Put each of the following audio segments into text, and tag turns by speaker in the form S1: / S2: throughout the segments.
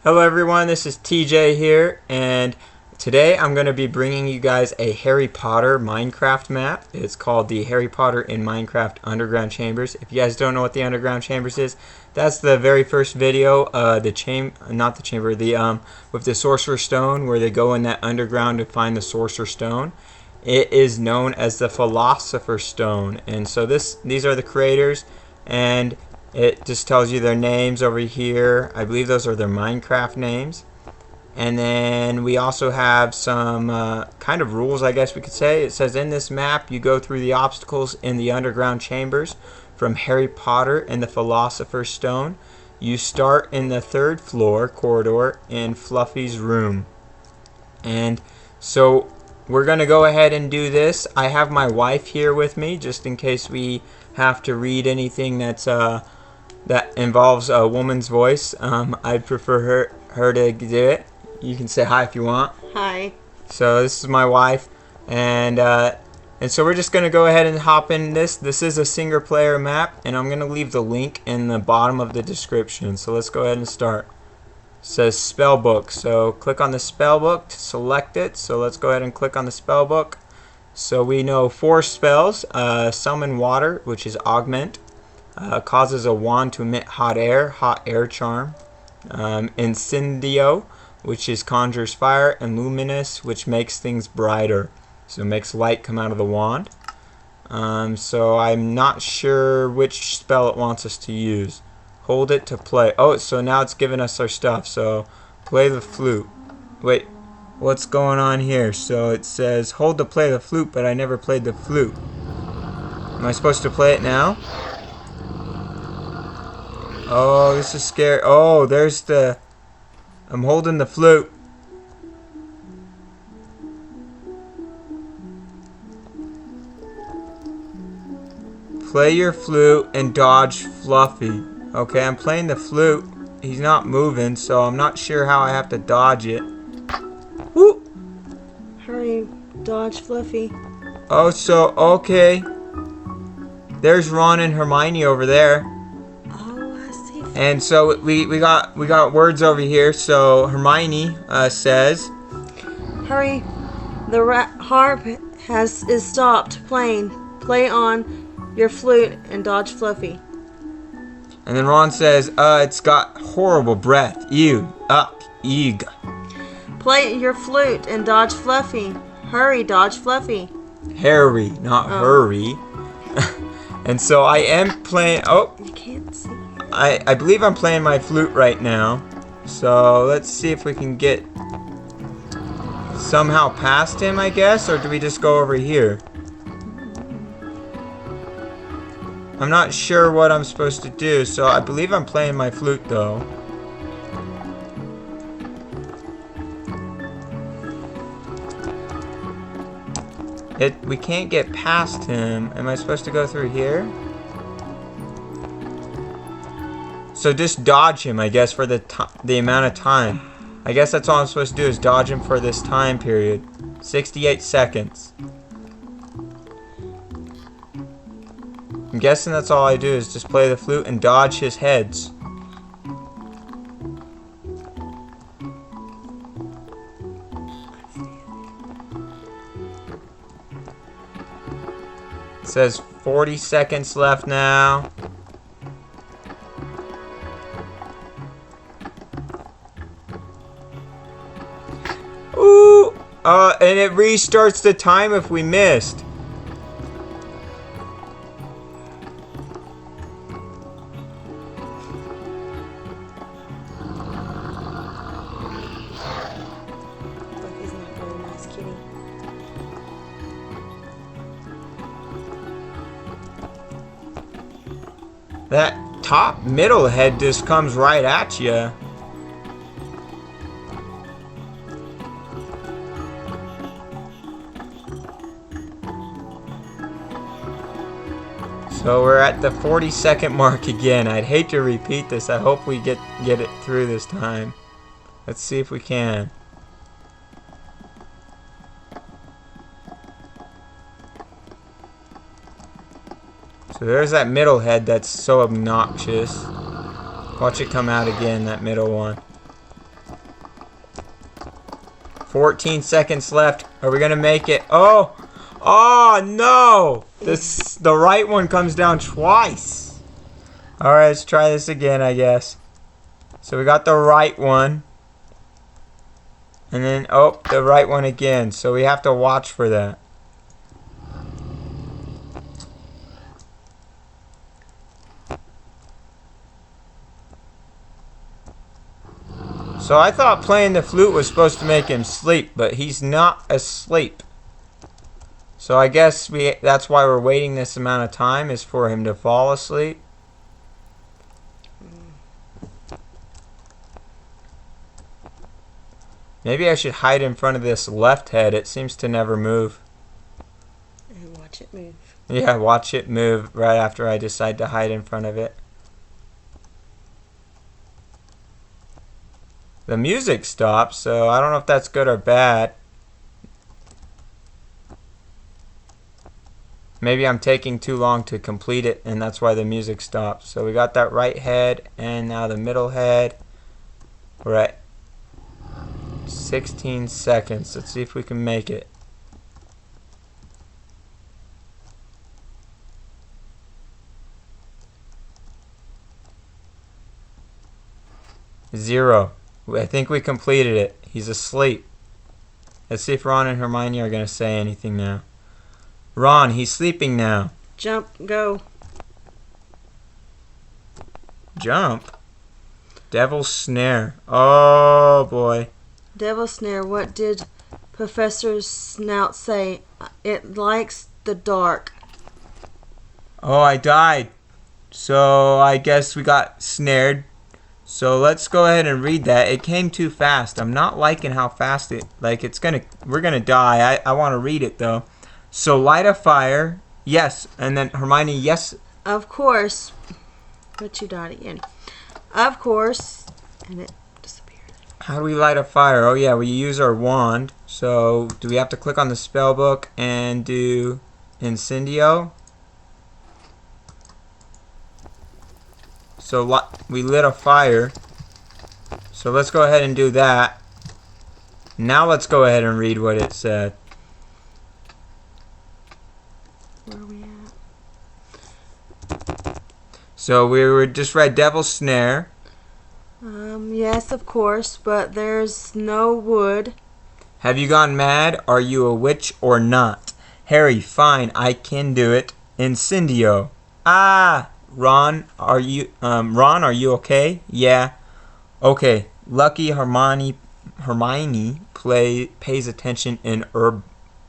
S1: Hello everyone, this is TJ here, and today I'm going to be bringing you guys a Harry Potter Minecraft map. It's called the Harry Potter in Minecraft Underground Chambers. If you guys don't know what the Underground Chambers is, that's the very first video, with the Sorcerer's Stone, where they go in that underground to find the Sorcerer's Stone. It is known as the Philosopher's Stone, and so these are the creators, and it just tells you their names over here. I believe those are their Minecraft names. And then we also have some kind of rules, I guess we could say. It says in this map you go through the obstacles in the underground chambers from Harry Potter and the Philosopher's Stone. You start in the 3rd floor corridor in Fluffy's room. And so we're going to go ahead and do this. I have my wife here with me just in case we have to read anything that involves a woman's voice. I'd prefer her to do it. You can say hi if you want.
S2: Hi.
S1: So this is my wife, and so we're just gonna go ahead and hop in this. This is a single player map, and I'm gonna leave the link in the bottom of the description. So let's go ahead and start. It says spell book, so click on the spell book to select it. So let's go ahead and click on the spell book. So we know 4 spells: summon water, which is augment. Causes a wand to emit hot air charm. Incendio, which is conjures fire, and luminous, which makes things brighter, so it makes light come out of the wand. So I'm not sure which spell it wants us to use. Hold it to play. Oh, so now it's giving us our stuff. So play the flute. Wait, what's going on here? So it says hold to play the flute, but I never played the flute. Am I supposed to play it now? Oh, this is scary. Oh, there's the... I'm holding the flute. Play your flute and dodge Fluffy. Okay, I'm playing the flute. He's not moving, so I'm not sure how I have to dodge it. Woo!
S2: Hurry, dodge Fluffy.
S1: Oh, so, okay. There's Ron and Hermione over there. And so we got words over here. So Hermione says,
S2: "Hurry, the harp is stopped playing. Play on your flute and dodge Fluffy."
S1: And then Ron says, "It's got horrible breath. Ew, eeg."
S2: Play your flute and dodge Fluffy. Hurry, dodge Fluffy.
S1: Harry, not hurry. And so I am playing. Oh,
S2: you can't see.
S1: I believe I'm playing my flute right now. So let's see if we can get somehow past him, I guess, or do we just go over here? I'm not sure what I'm supposed to do, so I believe I'm playing my flute though. We can't get past him. Am I supposed to go through here? So just dodge him, I guess, for the amount of time. I guess that's all I'm supposed to do is dodge him for this time period. 68 seconds. I'm guessing that's all I do is just play the flute and dodge his heads. It says 40 seconds left now. Ooh! And it restarts the time if we missed.
S2: Fluffy's not a very nice kitty.
S1: That top middle head just comes right at you. So we're at the 40-second mark again. I'd hate to repeat this. I hope we get it through this time. Let's see if we can. So there's that middle head that's so obnoxious. Watch it come out again, that middle one. 14 seconds left. Are we gonna make it? Oh! Oh no! The right one comes down twice. Alright, let's try this again, I guess. So we got the right one. And then, oh, the right one again. So we have to watch for that. So I thought playing the flute was supposed to make him sleep, but he's not asleep. So I guess that's why we're waiting this amount of time, is for him to fall asleep. Maybe I should hide in front of this left head. It seems to never move.
S2: And watch it move.
S1: Yeah, watch it move right after I decide to hide in front of it. The music stops, so I don't know if that's good or bad. Maybe I'm taking too long to complete it, and that's why the music stops. So we got that right head, and now the middle head. We're at 16 seconds. Let's see if we can make it. Zero. I think we completed it. He's asleep. Let's see if Ron and Hermione are going to say anything now. Ron, he's sleeping now.
S2: Jump, go.
S1: Jump? Devil's Snare. Oh, boy.
S2: Devil's Snare, what did Professor Snout say? It likes the dark.
S1: Oh, I died. So I guess we got snared. So let's go ahead and read that. It came too fast. I'm not liking how fast we're gonna die. I want to read it though. So light a fire. Yes. And then Hermione, yes.
S2: Of course. But you died again. Of course. And it disappeared.
S1: How do we light a fire? Oh yeah, we use our wand. So do we have to click on the spell book and do Incendio? So we lit a fire. So let's go ahead and do that. Now let's go ahead and read what it said.
S2: Where are we at?
S1: So we were just read Devil's Snare.
S2: Yes, of course, but there's no wood.
S1: Have you gone mad? Are you a witch or not? Harry, fine, I can do it. Incendio. Ah! Ron, are you okay? Yeah. Okay. Lucky Hermione pays attention in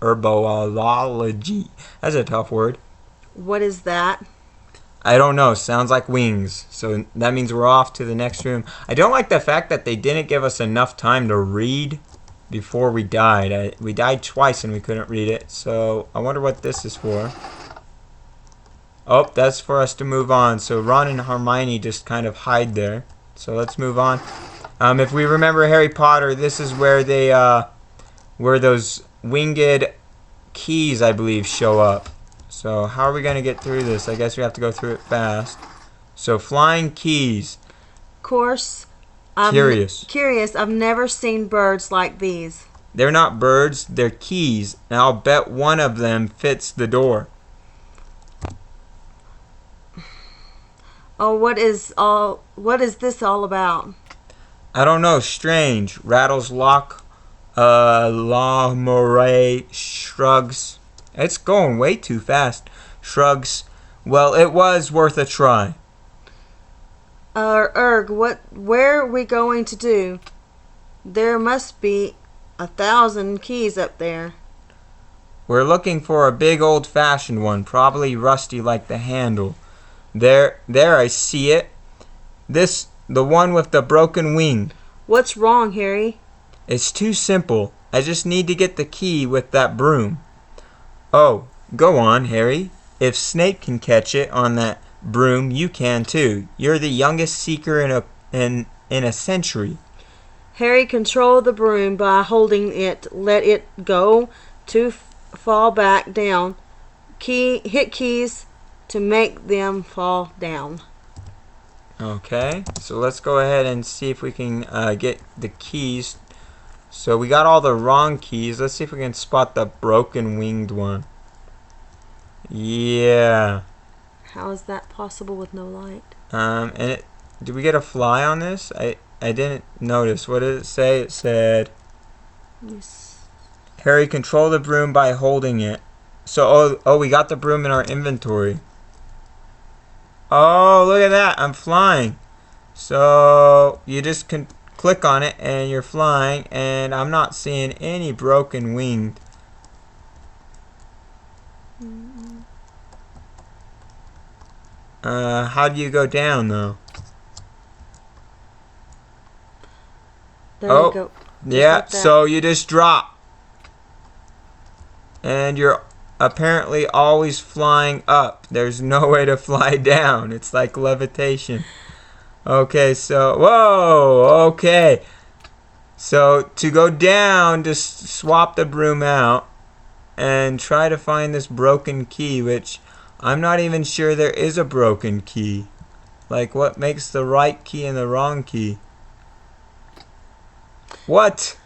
S1: herbology. That's a tough word.
S2: What is that?
S1: I don't know. Sounds like wings. So that means we're off to the next room. I don't like the fact that they didn't give us enough time to read before we died. We died twice and we couldn't read it. So I wonder what this is for. Oh, that's for us to move on. So Ron and Hermione just kind of hide there. So let's move on. If we remember Harry Potter, this is where where those winged keys, I believe, show up. So how are we going to get through this? I guess we have to go through it fast. So flying keys.
S2: Of course. I'm curious. I've never seen birds like these.
S1: They're not birds. They're keys. And I'll bet one of them fits the door.
S2: Oh, what is this all about?
S1: I don't know. Strange. Rattles lock. La Moray shrugs. It's going way too fast. Shrugs. Well, it was worth a try.
S2: Where are we going to do? There must be 1,000 keys up there.
S1: We're looking for a big old-fashioned one, probably rusty like the handle. There, I see it. The one with the broken wing.
S2: What's wrong, Harry?
S1: It's too simple. I just need to get the key with that broom. Oh, go on, Harry. If Snape can catch it on that broom, you can too. You're the youngest seeker in a century.
S2: Harry, control the broom by holding it. Let it go to fall back down. Hit keys to make them fall down.
S1: Okay, so let's go ahead and see if we can get the keys. So we got all the wrong keys. Let's see if we can spot the broken winged one. Yeah.
S2: How is that possible with no light?
S1: Did we get a fly on this? I didn't notice. What did it say? It said,
S2: Yes.
S1: Harry, control the broom by holding it. So, we got the broom in our inventory. Oh, look at that. I'm flying. So, you just can click on it and you're flying, and I'm not seeing any broken winged. How do you go down, though?
S2: There you go.
S1: Yeah,
S2: like that.
S1: so you just drop. And you're apparently always flying up. There's no way to fly down. It's like levitation. Okay, so, whoa, okay. So to go down, just swap the broom out and try to find this broken key, which I'm not even sure there is a broken key. Like, what makes the right key and the wrong key? What?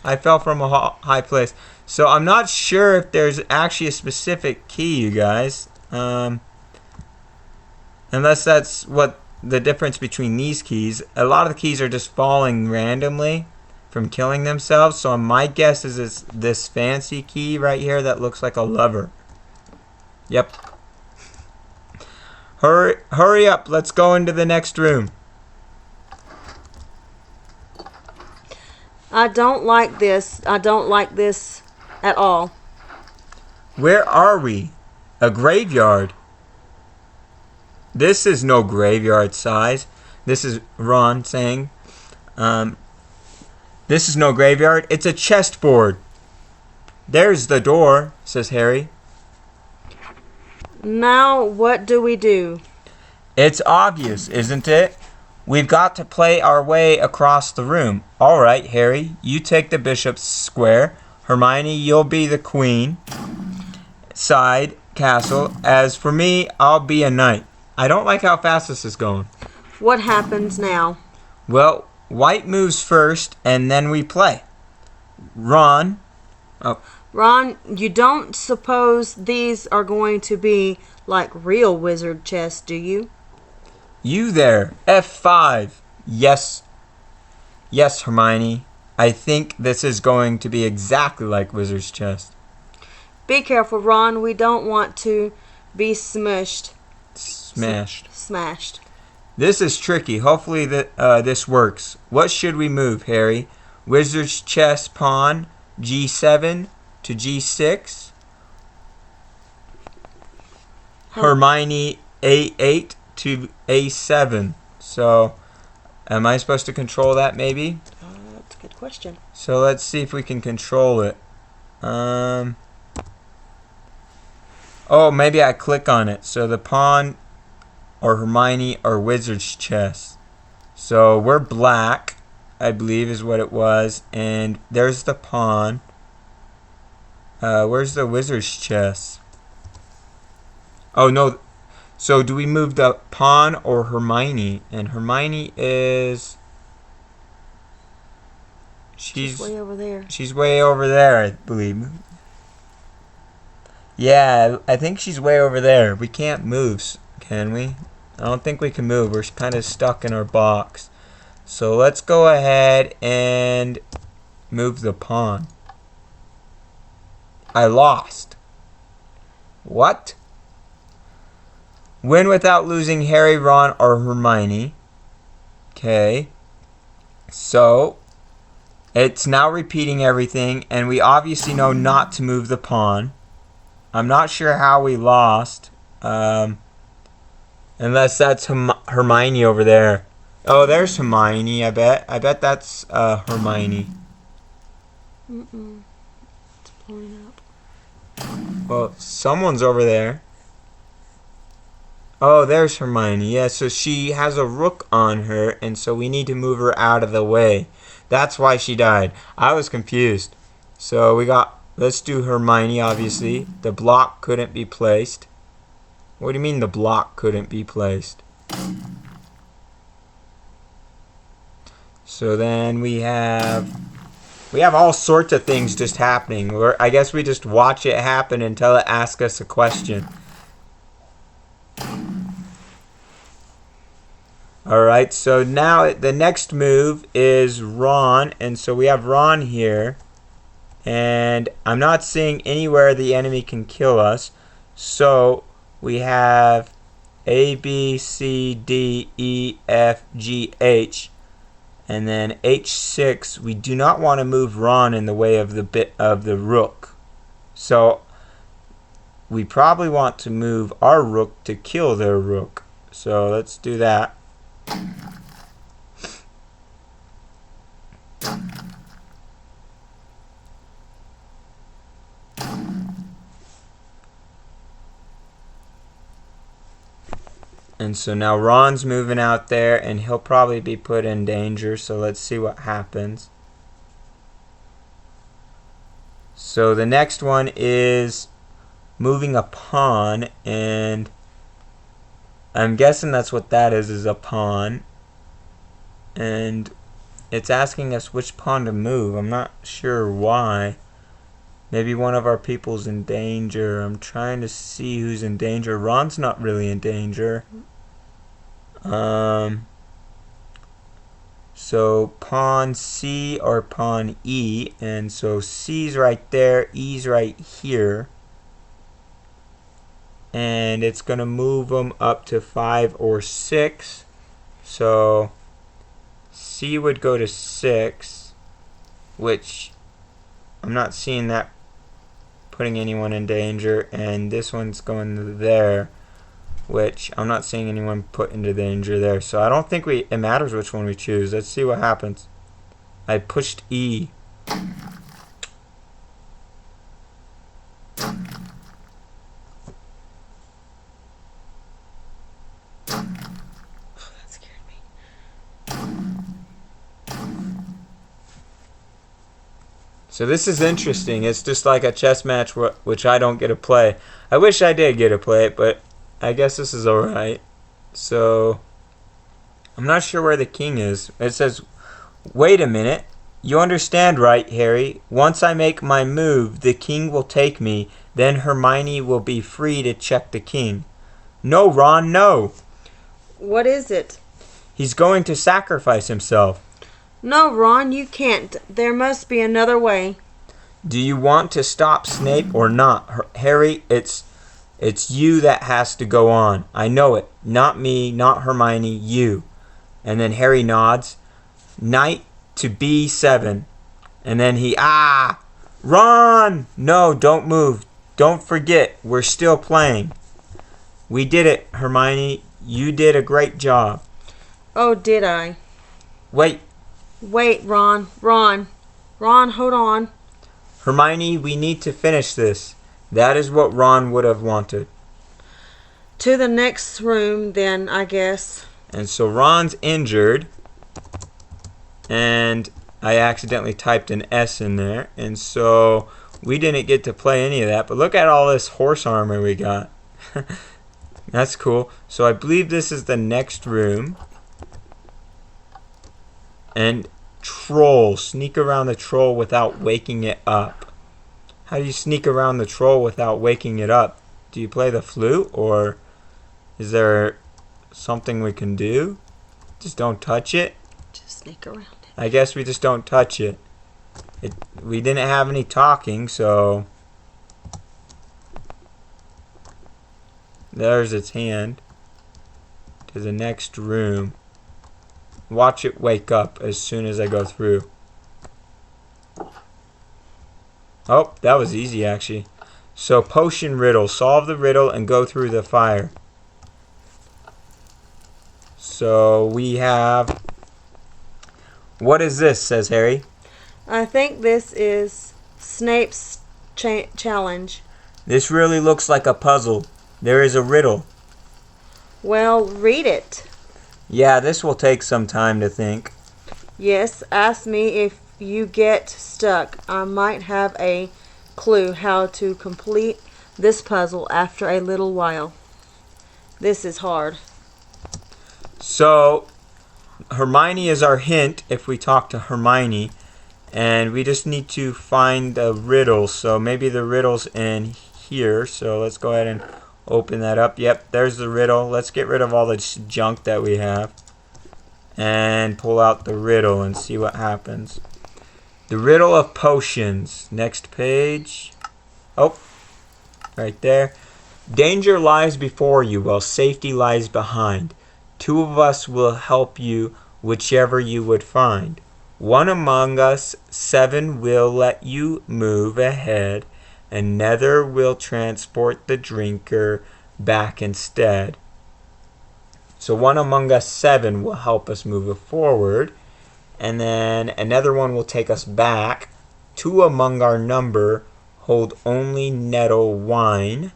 S1: I fell from a high place. So I'm not sure if there's actually a specific key, you guys. Unless that's what the difference between these keys. A lot of the keys are just falling randomly from killing themselves. So my guess is it's this fancy key right here that looks like a lever. Yep. Hurry up. Let's go into the next room.
S2: I don't like this. I don't like this at all.
S1: Where are we? A graveyard. This is no graveyard size. This is Ron saying. This is no graveyard. It's a chessboard. There's the door, says Harry.
S2: Now, what do we do?
S1: It's obvious, isn't it? We've got to play our way across the room. All right, Harry, you take the bishop's square. Hermione, you'll be the queen side castle. As for me, I'll be a knight. I don't like how fast this is going.
S2: What happens now?
S1: Well, white moves first, and then we play. Ron. Oh.
S2: Ron, you don't suppose these are going to be like real wizard chess, do you?
S1: You there, F5. Yes. Yes, Hermione. I think this is going to be exactly like wizard's chess.
S2: Be careful, Ron. We don't want to be smashed.
S1: This is tricky. Hopefully this works. What should we move, Harry? Wizard's chess pawn, G7 to G6. Hermione, A8 to A7. So, am I supposed to control that maybe?
S2: That's a good question.
S1: So let's see if we can control it. Oh, maybe I click on it. So the pawn or Hermione or wizard's chess. So we're black, I believe is what it was. And there's the pawn. Where's the wizard's chess? Oh, no. So do we move the pawn or Hermione? And Hermione is...
S2: She's way over there.
S1: She's way over there, I believe. Yeah, I think she's way over there. We can't move, can we? I don't think we can move. We're kind of stuck in our box. So let's go ahead and move the pawn. I lost. What? Win without losing Harry, Ron, or Hermione. Okay. So, it's now repeating everything, and we obviously know not to move the pawn. I'm not sure how we lost. Unless that's Hermione over there. Oh, there's Hermione, I bet. I bet that's Hermione.
S2: It's blowing up.
S1: Well, someone's over there. Oh, there's Hermione. Yeah, so she has a rook on her, and so we need to move her out of the way. That's why she died. I was confused. So let's do Hermione, obviously. The block couldn't be placed. What do you mean the block couldn't be placed? So then we have We have all sorts of things just happening. I guess we just watch it happen until it asks us a question. Alright, so now the next move is Ron. And so we have Ron here. And I'm not seeing anywhere the enemy can kill us. So we have A, B, C, D, E, F, G, H. And then H6, we do not want to move Ron in the way of the rook. So we probably want to move our rook to kill their rook. So let's do that. And so now Ron's moving out there, and he'll probably be put in danger, so let's see what happens. So the next one is moving a pawn, and I'm guessing that's what that is a pawn. And it's asking us which pawn to move. I'm not sure why. Maybe one of our people's in danger. I'm trying to see who's in danger. Ron's not really in danger. So pawn C or pawn E. And so C's right there. E's right here. And it's going to move them up to 5 or 6. So C would go to 6. Which I'm not seeing that putting anyone in danger, and this one's going there, which I'm not seeing anyone put into danger there. So I don't think it matters which one we choose. Let's see what happens. I pushed E. So this is interesting. It's just like a chess match which I don't get to play. I wish I did get to play it, but I guess this is alright. So I'm not sure where the king is. It says, wait a minute. You understand, right, Harry? Once I make my move, the king will take me. Then Hermione will be free to check the king. No, Ron, no.
S2: What is it?
S1: He's going to sacrifice himself.
S2: No, Ron, you can't. There must be another way.
S1: Do you want to stop Snape or not? Harry, it's you that has to go on. I know it. Not me, not Hermione, you. And then Harry nods. Knight to B7. And then Ron! No, don't move. Don't forget, we're still playing. We did it, Hermione. You did a great job.
S2: Oh, did I?
S1: Wait,
S2: Ron. Ron, hold on.
S1: Hermione, we need to finish this. That is what Ron would have wanted.
S2: To the next room, then, I guess.
S1: And so Ron's injured. And I accidentally typed an S in there. And so we didn't get to play any of that. But look at all this horse armor we got. That's cool. So I believe this is the next room. And troll. Sneak around the troll without waking it up. How do you sneak around the troll without waking it up? Do you play the flute, or is there something we can do? Just don't touch it?
S2: Just sneak around it.
S1: I guess we just don't touch it. We didn't have any talking, so there's its hand. To the next room. Watch it wake up as soon as I go through. Oh, that was easy actually. So potion riddle. Solve the riddle and go through the fire. So we have... What is this, says Harry.
S2: I think this is Snape's challenge.
S1: This really looks like a puzzle. There is a riddle.
S2: Well, read it.
S1: Yeah, this will take some time to think.
S2: Yes, ask me if you get stuck. I might have a clue how to complete this puzzle after a little while. This is hard.
S1: So, Hermione is our hint if we talk to Hermione. And we just need to find the riddle. So maybe the riddle's in here. So let's go ahead and open that up. Yep, there's the riddle. Let's get rid of all the junk that we have and pull out the riddle and see what happens. The riddle of potions. Next page. Oh, right there. Danger lies before you while safety lies behind. Two of us will help you whichever you would find. One among us, 7 will let you move ahead. Another will transport the drinker back instead. So one among us, 7 will help us move it forward. And then another one will take us back. 2 among our number hold only nettle wine.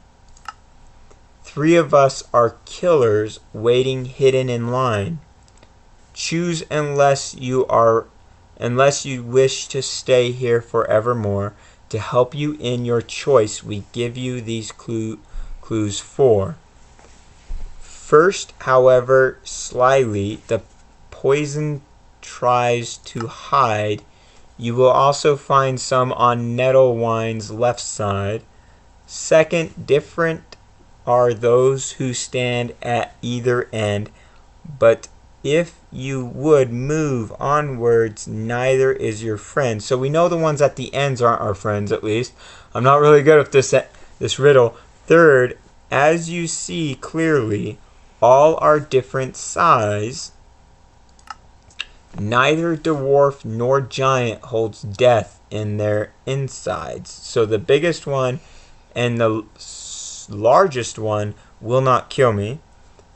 S1: 3 of us are killers waiting hidden in line. Choose unless you wish to stay here forevermore. To help you in your choice, we give you these clues 4. First, however, slyly, the poison tries to hide. You will also find some on nettle wine's left side. Second, different are those who stand at either end, but if you would move onwards, neither is your friend. So we know the ones at the ends aren't our friends, at least. I'm not really good at this riddle. Third, as you see clearly, all are different size. Neither dwarf nor giant holds death in their insides. So the biggest one and the largest one will not kill me.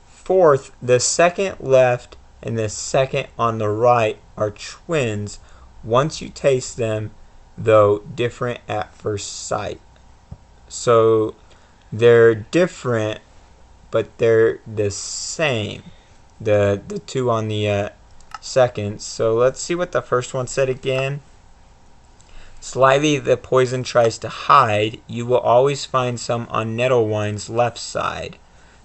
S1: Fourth, the second left and the second on the right are twins once you taste them, though different at first sight. So they're different, but they're the same. The two on the second. So let's see what the first one said again. Slyly the poison tries to hide. You will always find some on nettle wine's left side.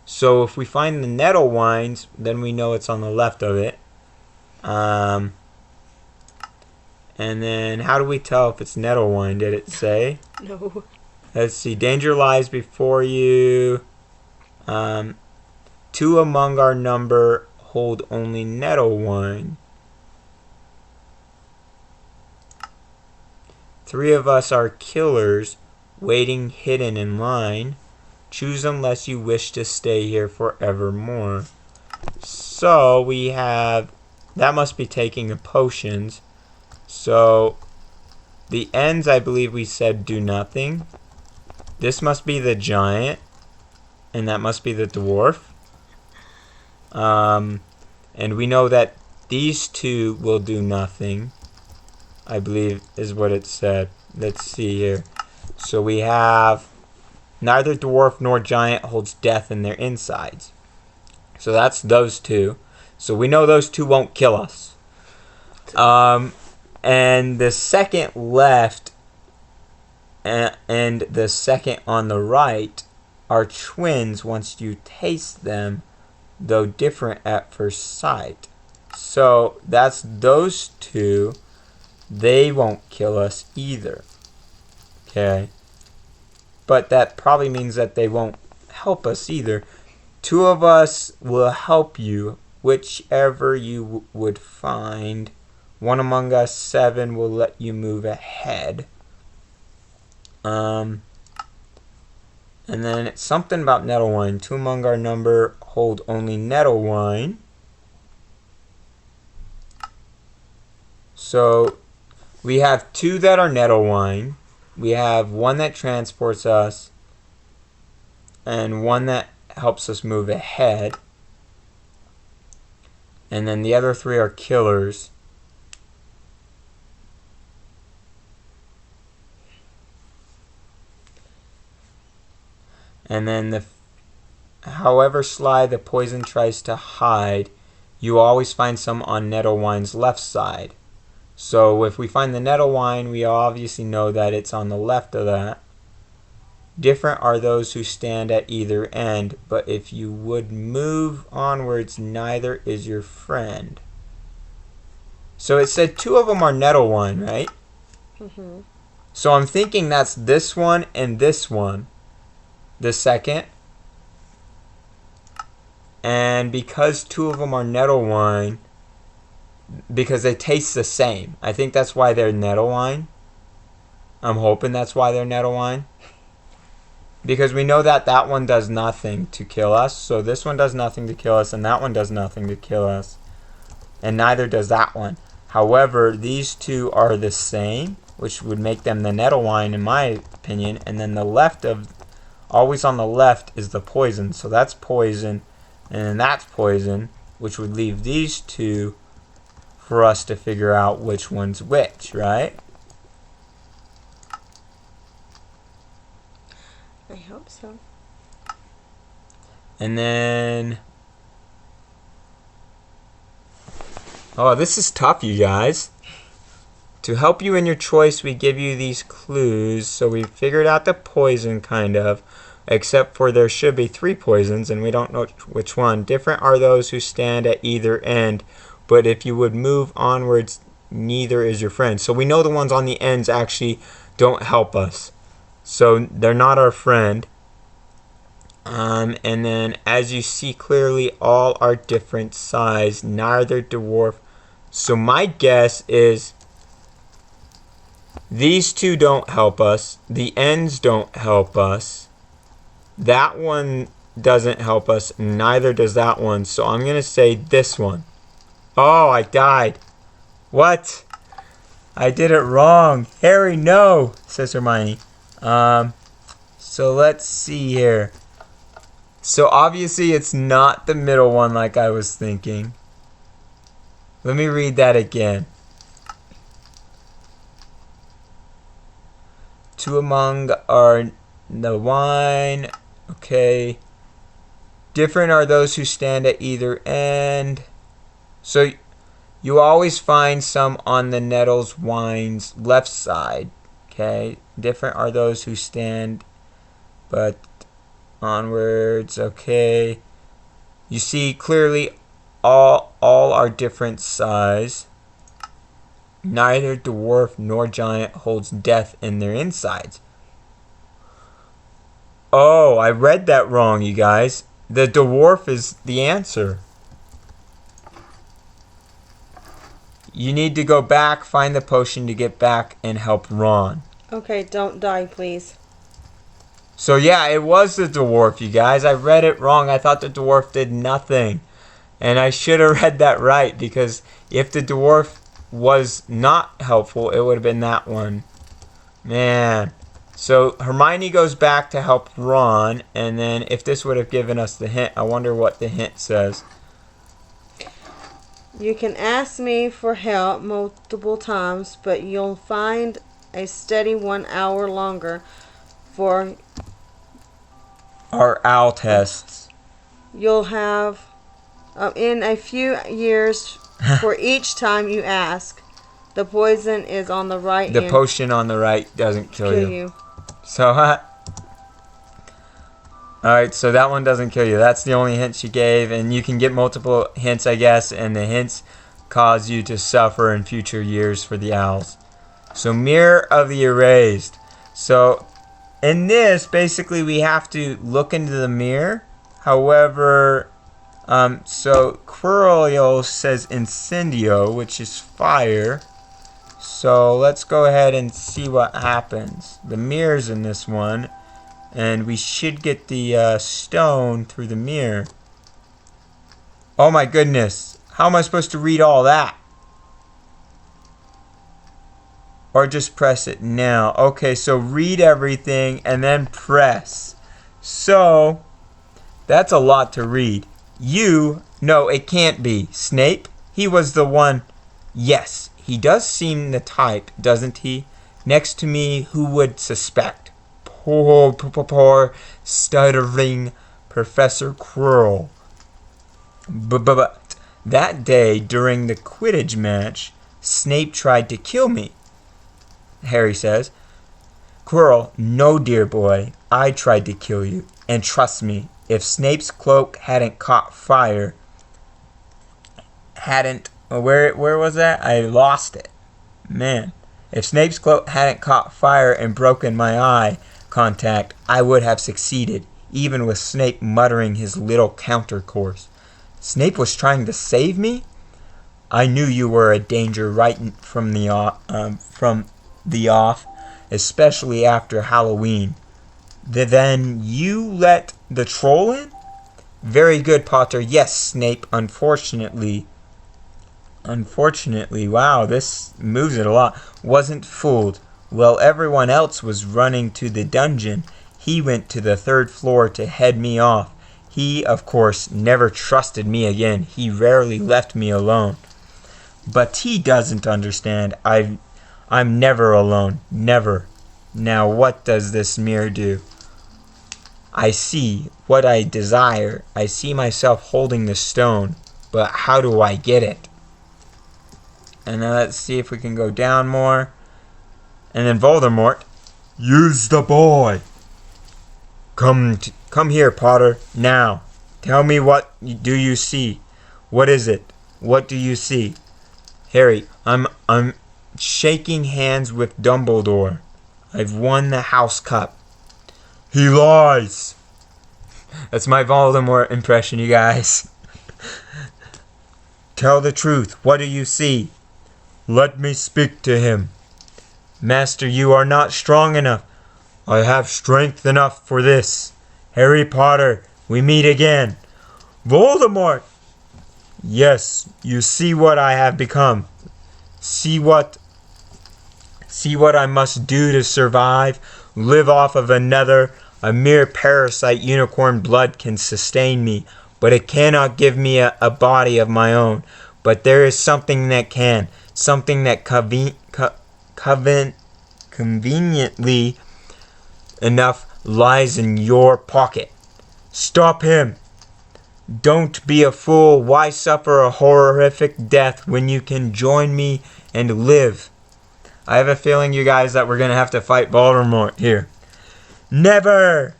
S1: So if we find the nettle wines, then we know it's on the left of it. And then how do we tell if it's nettle wine? Did it say?
S2: No.
S1: Let's see. Danger lies before you. 2 among our number hold only nettle wine. 3 of us are killers waiting hidden in line. Choose unless you wish to stay here forevermore. So we have, that must be taking the potions. So the ends, I believe we said do nothing. This must be the giant, and that must be the dwarf. And we know that these 2 will do nothing, I believe is what it said. Let's see here. So we have neither dwarf nor giant holds death in their insides. So that's those 2. So we know those 2 won't kill us. And the second left and the second on the right are twins once you taste them, though different at first sight. So that's those 2. They won't kill us either. Okay. But that probably means that they won't help us either. 2 of us will help you, whichever you would find. One among us, 7, will let you move ahead. And then it's something about nettle wine. 2 among our number hold only nettle wine. So we have 2 that are nettle wine. We have 1 that transports us and 1 that helps us move ahead. And then the other 3 are killers. And then however sly the poison tries to hide, you always find some on nettle wine's left side. So if we find the nettle wine, we obviously know that it's on the left of that. Different are those who stand at either end, but if you would move onwards, neither is your friend. So it said 2 of them are nettle wine, right?
S2: Mhm.
S1: So I'm thinking that's this one and this one. The second. And because two of them are nettle wine, because they taste the same, I think that's why they're nettle wine. I'm hoping that's why they're nettle wine. Because we know that that one does nothing to kill us. So this one does nothing to kill us, and that one does nothing to kill us. And neither does that one. However, these two are the same, which would make them the nettle wine in my opinion. And then the left of, always on the left, is the poison. So that's poison, and then that's poison, which would leave these two for us to figure out which one's which, right?
S2: I hope so.
S1: And then, oh, this is tough, you guys. To help you in your choice, we give you these clues. So we figured out the poison, kind of, except for there should be 3 poisons, and we don't know which one. Different are those who stand at either end, but if you would move onwards, neither is your friend. So we know the ones on the ends actually don't help us. So they're not our friend. And then, as you see clearly, all are different size, neither dwarf. So my guess is these two don't help us. The ends don't help us. That one doesn't help us. Neither does that one. So I'm going to say this one. Oh, I died. What? I did it wrong. Harry, no, says Hermione. So let's see here. So obviously it's not the middle one like I was thinking. Let me read that again. Two among are the wine. Okay. Different are those who stand at either end. So you always find some on the nettles wine's left side. Okay. Different are those who stand but onwards. Okay. You see clearly all are different size. Neither dwarf nor giant holds death in their insides. Oh, I read that wrong, you guys. The dwarf is the answer. You need to go back, find the potion to get back and help Ron.
S2: Okay, don't die, please.
S1: So yeah, it was the dwarf, you guys. I read it wrong. I thought the dwarf did nothing. And I should have read that right, because if the dwarf was not helpful, it would have been that one. Man. So Hermione goes back to help Ron, and then if this would have given us the hint, I wonder what the hint says.
S2: You can ask me for help multiple times, but you'll find a steady 1 hour longer for
S1: Our owl tests.
S2: you'll have in a few years for each time you ask. The poison is on the right.
S1: The potion on the right doesn't kill you. So, alright, so that one doesn't kill you. That's the only hint she gave, and you can get multiple hints, I guess, and the hints cause you to suffer in future years for the owls. So, Mirror of the Erased. So, in this, basically, we have to look into the mirror. However, so Quirrell says Incendio, which is fire. So let's go ahead and see what happens. The mirror's in this one, and we should get the stone through the mirror. Oh my goodness. How am I supposed to read all that? Or just press it now. Okay, so read everything and then press. So, that's a lot to read. No, it can't be. Snape? He was the one. Yes, he does seem the type, doesn't he? Next to me, who would suspect? Poor stuttering Professor Quirrell. But that day, during the Quidditch match, Snape tried to kill me, Harry says. Quirrell, no, dear boy, I tried to kill you. And trust me, if Snape's cloak hadn't caught fire, where was that? I lost it. Man. If Snape's cloak hadn't caught fire and broken my eye contact, I would have succeeded, even with Snape muttering his little countercourse. Snape was trying to save me? I knew you were a danger right from the off, especially after Halloween. Then you let the troll in? Very good, Potter. Yes, Snape, unfortunately, wow, this moves it a lot, wasn't fooled. While everyone else was running to the dungeon, he went to the 3rd floor to head me off. He, of course, never trusted me again. He rarely left me alone. But he doesn't understand. I'm never alone. Never. Now what does this mirror do? I see what I desire. I see myself holding the stone. But how do I get it? And now let's see if we can go down more. And then Voldemort. Use the boy. Come here, Potter. Now. Tell me, what do you see? What is it? What do you see? Harry, I'm shaking hands with Dumbledore. I've won the House Cup. He lies. That's my Voldemort impression, you guys. Tell the truth. What do you see? Let me speak to him. Master, you are not strong enough. I have strength enough for this. Harry Potter, we meet again. Voldemort! Yes, you see what I have become. See what I must do to survive. Live off of another. A mere parasite unicorn blood can sustain me, but it cannot give me a body of my own. But there is something that can. Something that conveniently enough lies in your pocket. Stop him. Don't be a fool. Why suffer a horrific death when you can join me and live? I have a feeling, you guys, that we're going to have to fight Voldemort here. Never!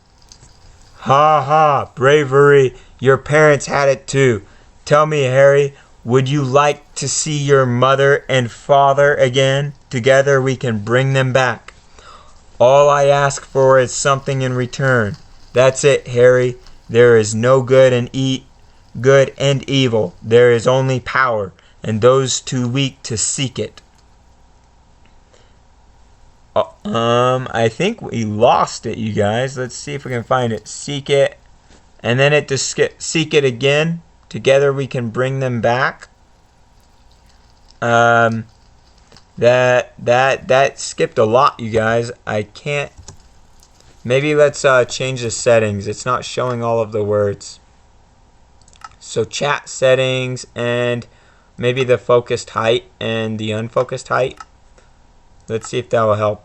S1: Ha ha, bravery. Your parents had it too. Tell me, Harry, would you like to see your mother and father again? Together we can bring them back. All I ask for is something in return. That's it, Harry. There is no good and evil. There is only power, and those too weak to seek it. I think we lost it, you guys. Let's see if we can find it. Seek it, and then it to seek it again. Together we can bring them back. That skipped a lot, you guys. I can't. Maybe let's change the settings. It's not showing all of the words. So chat settings and maybe the focused height and the unfocused height. Let's see if that will help.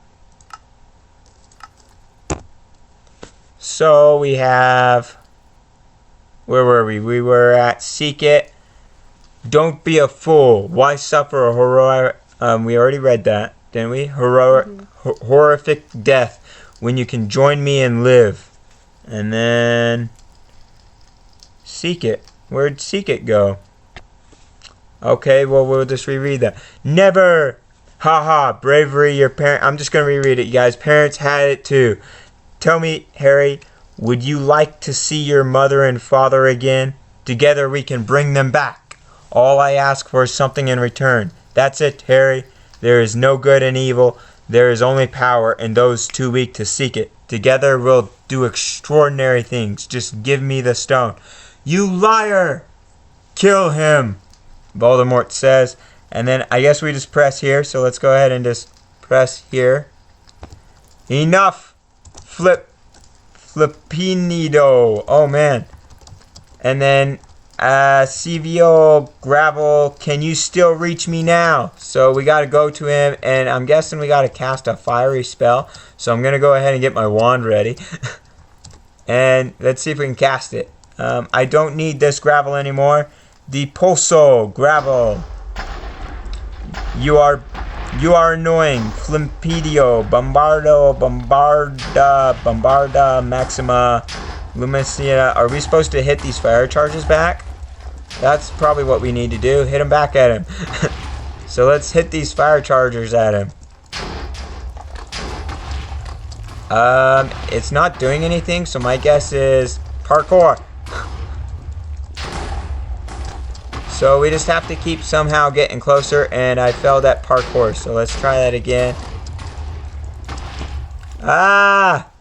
S1: So we have, where were we? We were at seek it. Don't be a fool. Why suffer a heroic, we already read that, didn't we? Horrific death when you can join me and live. And then seek it. Where'd seek it go? Okay, well, we'll just reread that. Never! Haha, bravery, your parent. I'm just going to reread it, you guys. Parents had it too. Tell me, Harry, would you like to see your mother and father again? Together we can bring them back. All I ask for is something in return. That's it, Harry. There is no good and evil. There is only power, and those too weak to seek it. Together we'll do extraordinary things. Just give me the stone. You liar! Kill him, Voldemort says. And then I guess we just press here. So let's go ahead and just press here. Enough! Flipinido. Oh, man. And then Cvio Gravel, can you still reach me now? So we got to go to him, and I'm guessing we got to cast a fiery spell. So I'm going to go ahead and get my wand ready. And let's see if we can cast it. I don't need this gravel anymore. The Pulso Gravel. You are annoying. Flimpedio, Bombarda, Maxima, Lumicia. Are we supposed to hit these fire charges back? That's probably what we need to do. Hit them back at him. So let's hit these fire chargers at him. It's not doing anything, so my guess is parkour. So we just have to keep somehow getting closer, and I failed at parkour, so let's try that again. Ah!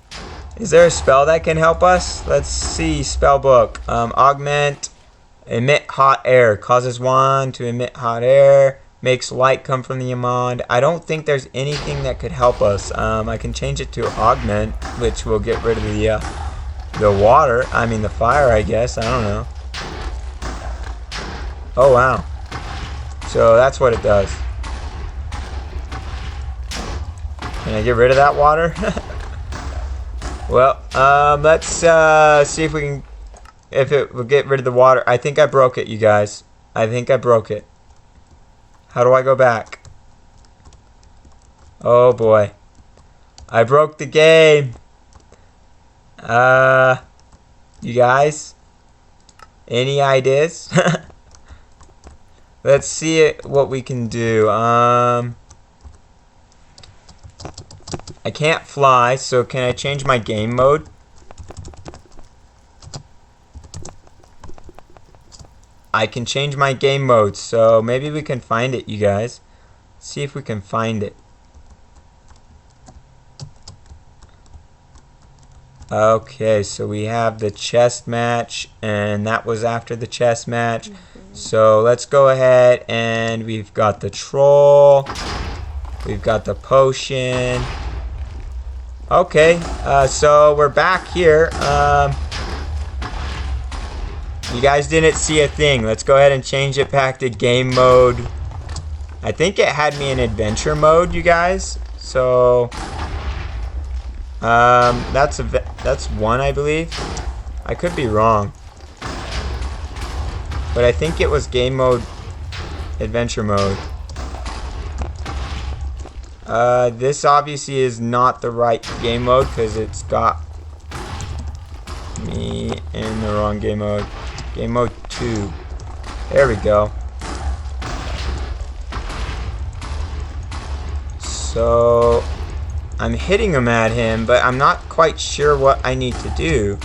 S1: Is there a spell that can help us? Let's see, spell book. Augment, emit hot air. Causes wand to emit hot air. Makes light come from the wand. I don't think there's anything that could help us. I can change it to augment, which will get rid of the water. I mean the fire, I guess. I don't know. Oh wow. So that's what it does. Can I get rid of that water? Well, let's see if we can, if it will get rid of the water. I think I broke it, you guys. I think I broke it. How do I go back? Oh boy. I broke the game. You guys? Any ideas? Let's see what we can do. I can't fly, so can I change my game mode? I can change my game mode, so maybe we can find it, you guys. See if we can find it. Okay, so we have the chess match, and that was after the chess match. So let's go ahead, and we've got the troll. We've got the potion. Okay, so we're back here. You guys didn't see a thing. Let's go ahead and change it back to game mode. I think it had me in adventure mode, you guys. So that's one, I believe. I could be wrong, but I think it was game mode, adventure mode. This obviously is not the right game mode because it's got me in the wrong game mode. Game mode 2. There we go. So I'm hitting him at him, but I'm not quite sure what I need to do.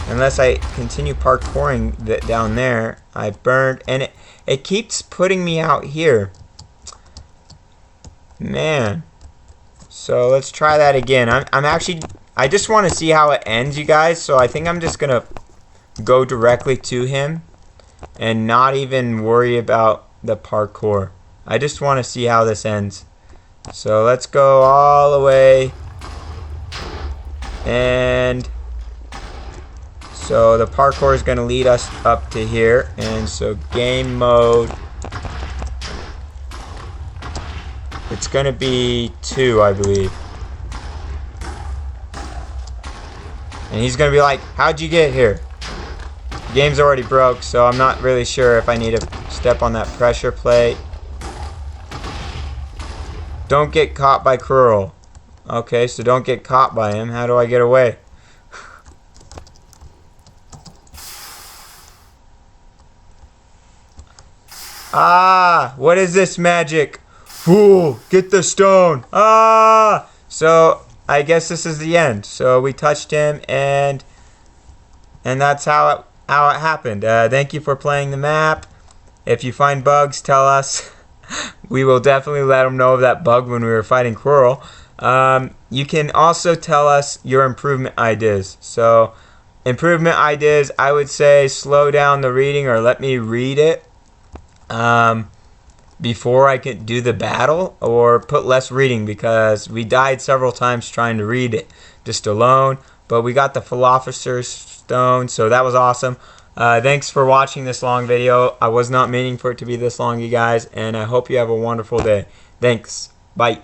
S1: Unless I continue parkouring that down there. I burned, and it keeps putting me out here. Man. So let's try that again. I just want to see how it ends, you guys. So I think I'm just gonna go directly to him and not even worry about the parkour. I just want to see how this ends. So let's go all the way, and so the parkour is going to lead us up to here. And so game mode, it's going to be 2, I believe. And he's going to be like, how'd you get here? The game's already broke, so I'm not really sure if I need to step on that pressure plate. Don't get caught by Cruel. Okay, so don't get caught by him. How do I get away? Ah, what is this magic? Fool, get the stone. Ah! So I guess this is the end. So we touched him, and that's how it happened. Thank you for playing the map. If you find bugs, tell us. We will definitely let them know of that bug when we were fighting Quirrell. You can also tell us your improvement ideas. So improvement ideas, I would say slow down the reading or let me read it before I can do the battle, or put less reading because we died several times trying to read it just alone. But we got the Philosopher's Stone, so that was awesome. Thanks for watching this long video. I was not meaning for it to be this long, you guys, and I hope you have a wonderful day. Thanks. Bye.